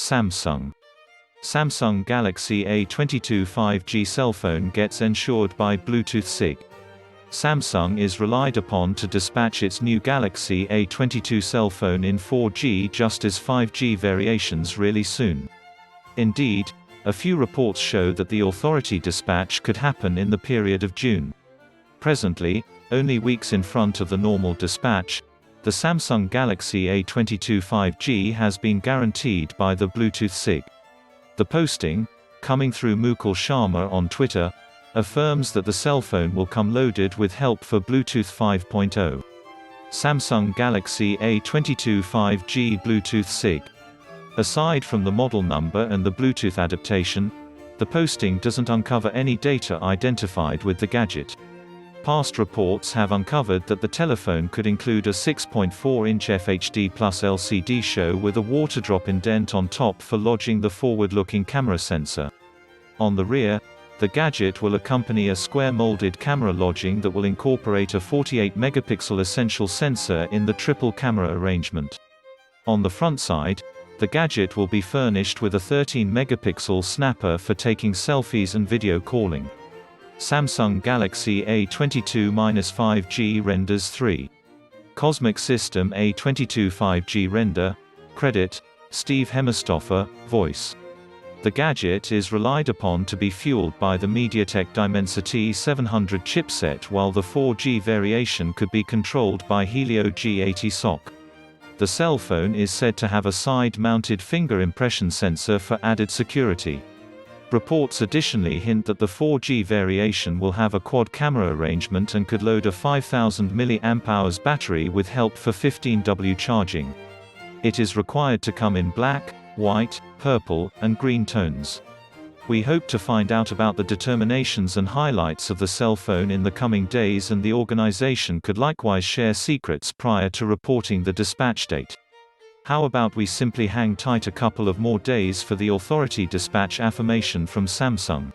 Samsung Galaxy A22 5G cell phone gets ensured by Bluetooth SIG. Samsung is relied upon to dispatch its new Galaxy A22 cell phone in 4G just as 5G variations really soon. Indeed, a few reports show that the authority dispatch could happen in the period of June. Presently, only weeks in front of the normal dispatch, the Samsung Galaxy A22 5G has been guaranteed by the Bluetooth SIG. The posting, coming through Mukul Sharma on Twitter, affirms that the cell phone will come loaded with help for Bluetooth 5.0. Samsung Galaxy A22 5G Bluetooth SIG. Aside from the model number and the Bluetooth adaptation, the posting doesn't uncover any data identified with the gadget. Past reports have uncovered that the telephone could include a 6.4-inch FHD+ LCD show with a water drop indent on top for lodging the forward-looking camera sensor. On the rear, the gadget will accompany a square-molded camera lodging that will incorporate a 48-megapixel essential sensor in the triple camera arrangement. On the front side, the gadget will be furnished with a 13-megapixel snapper for taking selfies and video calling. Samsung Galaxy A22-5G renders 3. Cosmic System A22 5G render. Credit, Steve Hemmerstoffer, voice. The gadget is relied upon to be fueled by the MediaTek Dimensity 700 chipset, while the 4G variation could be controlled by Helio G80 SoC. The cell phone is said to have a side-mounted finger impression sensor for added security. Reports additionally hint that the 4G variation will have a quad-camera arrangement and could load a 5000 mAh battery with help for 15W charging. It is required to come in black, white, purple, and green tones. We hope to find out about the determinations and highlights of the cell phone in the coming days, and the organization could likewise share secrets prior to reporting the dispatch date. How about we simply hang tight a couple of more days for the authority dispatch affirmation from Samsung?